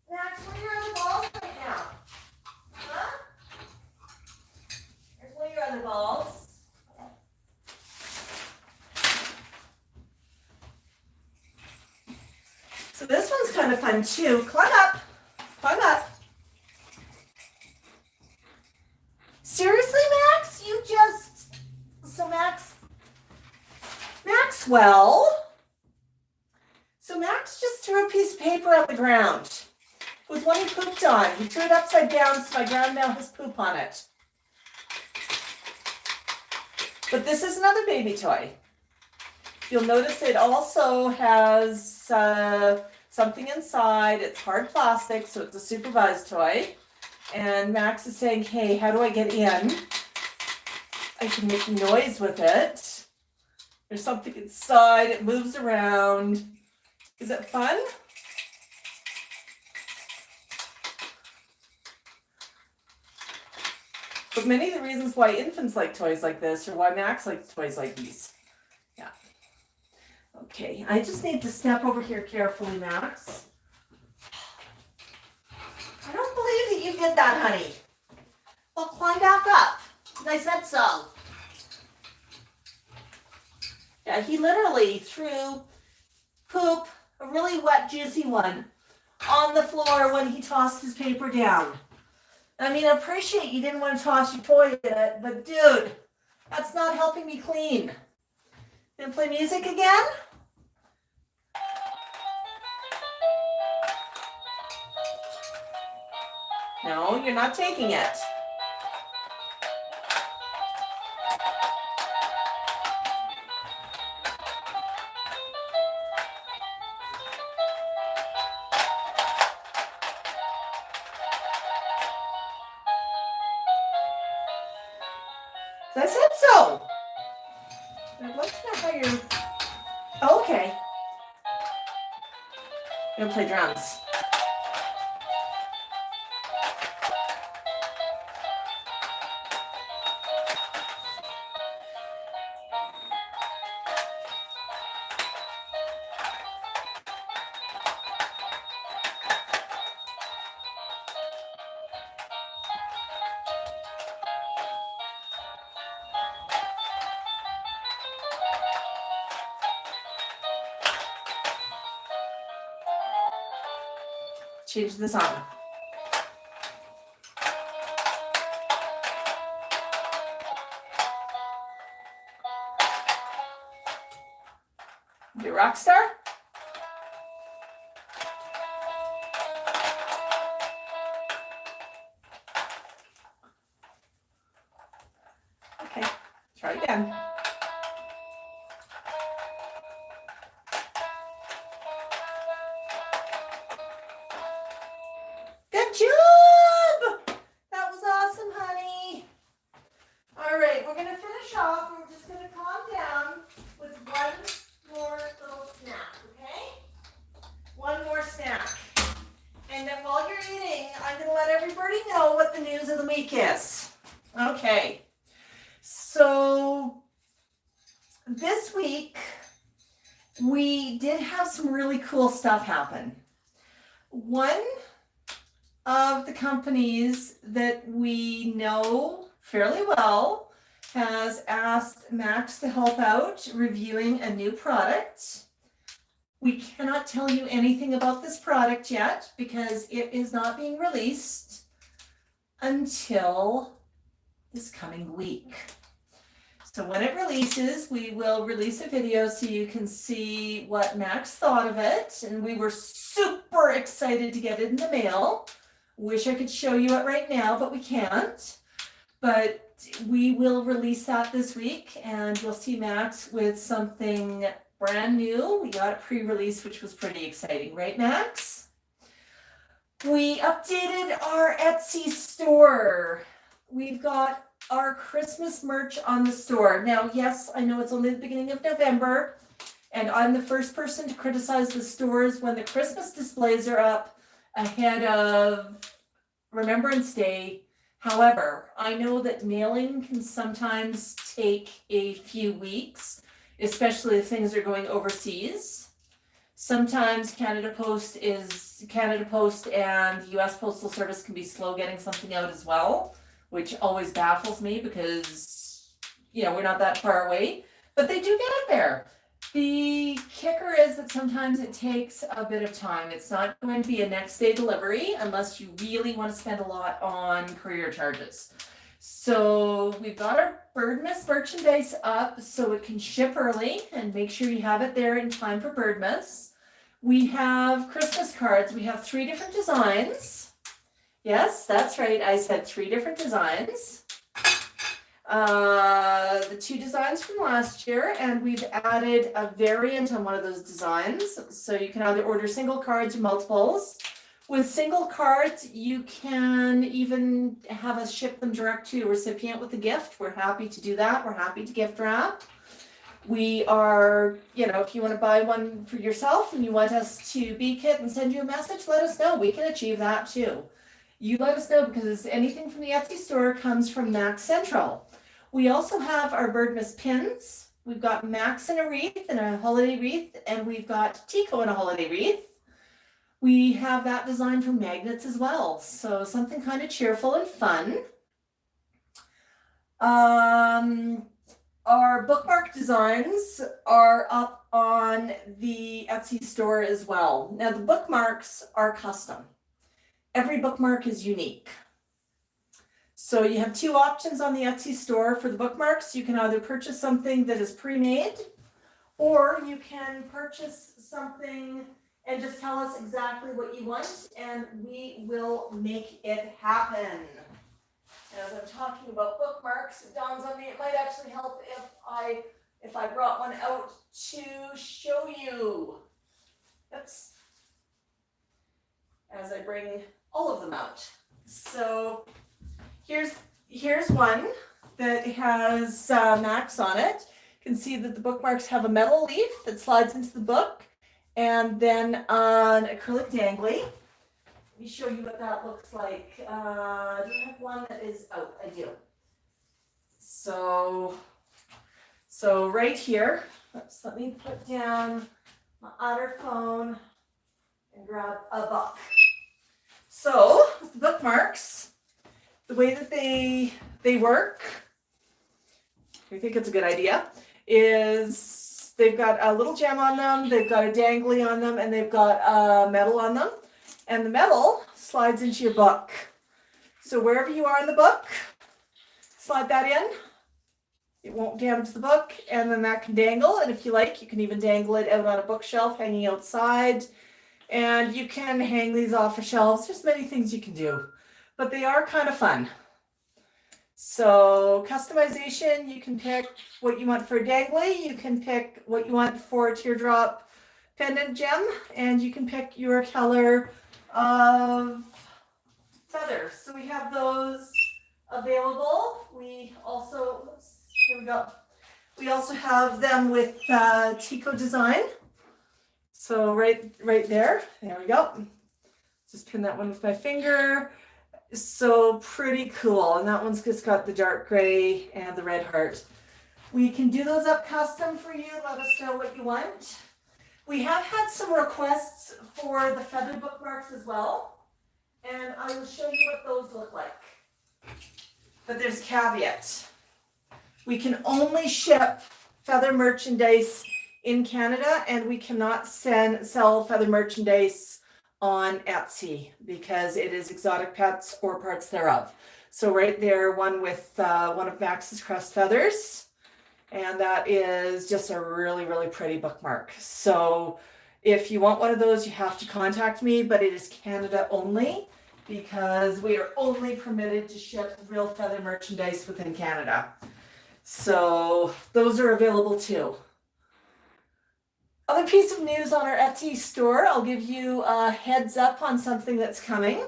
Max, where are your other balls right now? Huh? Here's one of your other balls. So this one's kind of fun too. Climb up. Climb up. Seriously, Max? You just... So Maxwell... So Max just threw a piece of paper on the ground. It was one he pooped on. He threw it upside down, so my ground now has poop on it. But this is another baby toy. You'll notice it also has something inside. It's hard plastic, so it's a supervised toy. And Max is saying, hey, how do I get in? I can make noise with it. There's something inside. It moves around. Is it fun? But many of the reasons why infants like toys like this or why Max likes toys like these. Yeah. Okay, I just need to step over here carefully, Max. I don't believe that you did that, honey. Well, climb back up. I said so. Yeah, he literally threw poop, a really wet, juicy one, on the floor when he tossed his paper down. I mean, I appreciate you didn't want to toss your toy in it, but dude, that's not helping me clean. Gonna play music again? No, you're not taking it. I said so. I'd like to know how you're... Oh, okay. I'm gonna play drums. Change the song. You rock star? Okay, try again. Good job! That was awesome, honey. All right, we're going to finish off. We're just going to calm down with one more little snack, okay? One more snack. And then while you're eating, I'm going to let everybody know what the news of the week is. Okay. So this week, we did have some really cool stuff happen. One of the companies that we know fairly well has asked Max to help out reviewing a new product. We cannot tell you anything about this product yet because it is not being released until this coming week. So when it releases, we will release a video so you can see what Max thought of it. And we were super excited to get it in the mail. Wish I could show you it right now, but we can't. But we will release that this week, and you'll see Max with something brand new. We got it pre-release, which was pretty exciting, right, Max? We updated our Etsy store. We've got our Christmas merch on the store. Now, yes, I know it's only the beginning of November, and I'm the first person to criticize the stores when the Christmas displays are up ahead of Remembrance Day However, I know that mailing can sometimes take a few weeks, especially if things are going overseas. Sometimes Canada Post and the US Postal Service can be slow getting something out as well, which always baffles me because, we're not that far away, but they do get it there. The kicker is that sometimes it takes a bit of time. It's not going to be a next day delivery unless you really want to spend a lot on courier charges. So we've got our Birdmas merchandise up so it can ship early, and make sure you have it there in time for Birdmas. We have Christmas cards. We have 3 different designs. Yes, that's right. I said 3 different designs. The 2 designs from last year, and we've added a variant on one of those designs. So you can either order single cards or multiples. With single cards, you can even have us ship them direct to your recipient with a gift. We're happy to do that. We're happy to gift wrap. We are, if you want to buy one for yourself and you want us to beak it and send you a message, let us know. We can achieve that too. You let us know, because anything from the Etsy store comes from Max Central. We also have our Birdmas pins. We've got Max in a wreath and a holiday wreath, and we've got Tikal in a holiday wreath. We have that design from magnets as well, so something kind of cheerful and fun. Our bookmark designs are up on the Etsy store as well. Now, the bookmarks are custom. Every bookmark is unique. So you have 2 options on the Etsy store for the bookmarks. You can either purchase something that is pre-made, or you can purchase something and just tell us exactly what you want, and we will make it happen. As I'm talking about bookmarks, it dawns on me it might actually help if I brought one out to show you. Oops. As I bring all of them out. So here's one that has Max on it. You can see that the bookmarks have a metal leaf that slides into the book, and then an acrylic dangly. Let me show you what that looks like. Do I have one that is out? I do. So right here, let me put down my other phone and grab a book. So the bookmarks, the way that they work, I think it's a good idea, is they've got a little gem on them, they've got a dangly on them, and they've got a metal on them. And the metal slides into your book. So wherever you are in the book, slide that in. It won't damage the book, and then that can dangle. And if you like, you can even dangle it out on a bookshelf hanging outside. And you can hang these off of shelves. There's many things you can do, but they are kind of fun. So customization, you can pick what you want for a dangly, you can pick what you want for a teardrop pendant gem, and you can pick your color of feathers. So we have those available. We also, here we go. We also have them with Tikal design. So right there we go. Just pin that one with my finger. So pretty cool. And that one's just got the dark gray and the red heart. We can do those up custom for you. Let us know what you want. We have had some requests for the feather bookmarks as well. And I will show you what those look like. But there's a caveat. We can only ship feather merchandise in Canada, and we cannot sell feather merchandise on Etsy because it is exotic pets or parts thereof. So right there, one with one of Max's crest feathers, and that is just a really, really pretty bookmark. So if you want one of those, you have to contact me, but it is Canada only because we are only permitted to ship real feather merchandise within Canada. So those are available too. Other piece of news on our Etsy store, I'll give you a heads up on something that's coming.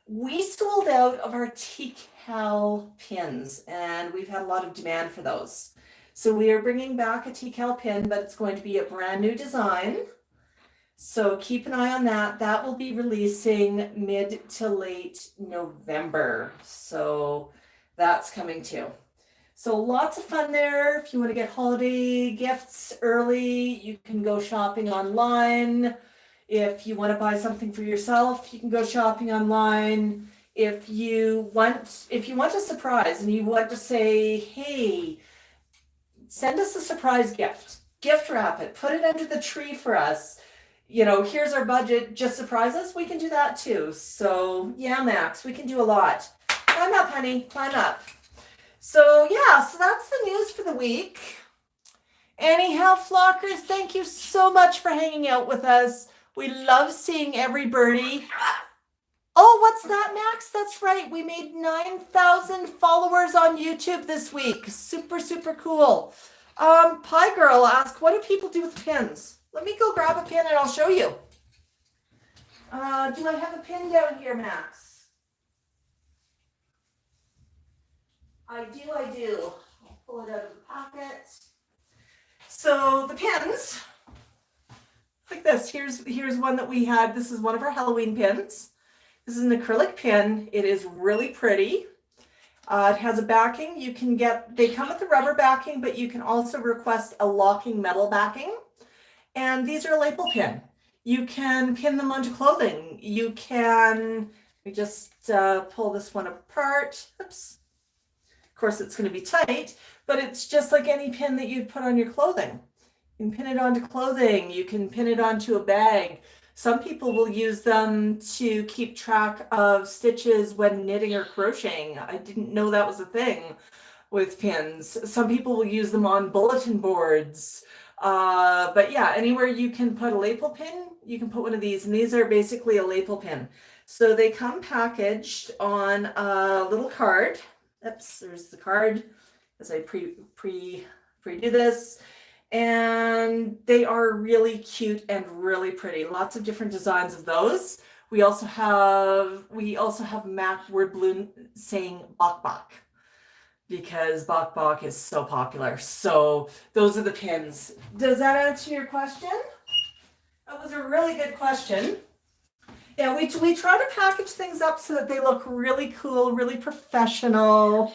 We sold out of our Tikal pins, and we've had a lot of demand for those. So we are bringing back a Tikal pin, but it's going to be a brand new design. So keep an eye on that. That will be releasing mid to late November. So that's coming too. So lots of fun there. If you want to get holiday gifts early, you can go shopping online. If you want to buy something for yourself, you can go shopping online. If you want a surprise and you want to say, hey, send us a surprise gift wrap it, put it under the tree for us. Here's our budget, just surprise us. We can do that too. So yeah, Max, we can do a lot. Climb up, honey, climb up. So yeah, so that's the news for the week. Anyhow, flockers, thank you so much for hanging out with us. We love seeing everybody. Oh, what's that, Max? That's right. We made 9,000 followers on YouTube this week. Super, super cool. Pie Girl asked, what do people do with pins? Let me go grab a pin and I'll show you. Do I have a pin down here, Max? I do. I'll pull it out of the pocket. So the pins, like this. Here's one that we had. This is one of our Halloween pins. This is an acrylic pin. It is really pretty. It has a backing. They come with a rubber backing, but you can also request a locking metal backing. And these are a label pin. You can pin them onto clothing. Let me just pull this one apart. Oops. Of course, it's going to be tight, but it's just like any pin that you'd put on your clothing. You can pin it onto clothing. You can pin it onto a bag. Some people will use them to keep track of stitches when knitting or crocheting. I didn't know that was a thing with pins. Some people will use them on bulletin boards. But yeah, anywhere you can put a lapel pin, you can put one of these. And these are basically a lapel pin. So they come packaged on a little card. Oops, there's the card as I pre-do this. And they are really cute and really pretty. Lots of different designs of those. We also have MAC word balloon saying Bok Bok, because Bok Bok is so popular. So those are the pins. Does that answer your question? That was a really good question. Yeah, we try to package things up so that they look really cool, really professional.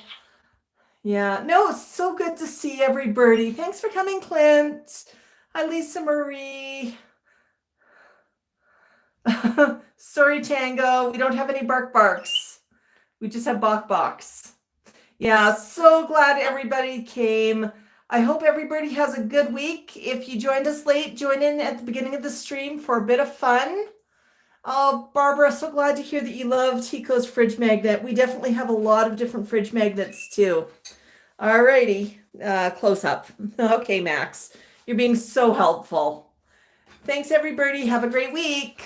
Yeah, no, so good to see everybody. Thanks for coming, Clint. Hi, Lisa Marie. Sorry, Tango. We don't have any barks. We just have Boks. Yeah, so glad everybody came. I hope everybody has a good week. If you joined us late, join in at the beginning of the stream for a bit of fun. Oh, Barbara, so glad to hear that you love Tico's fridge magnet. We definitely have a lot of different fridge magnets too. All righty, close up. Okay, Max, you're being so helpful. Thanks, everybody. Have a great week.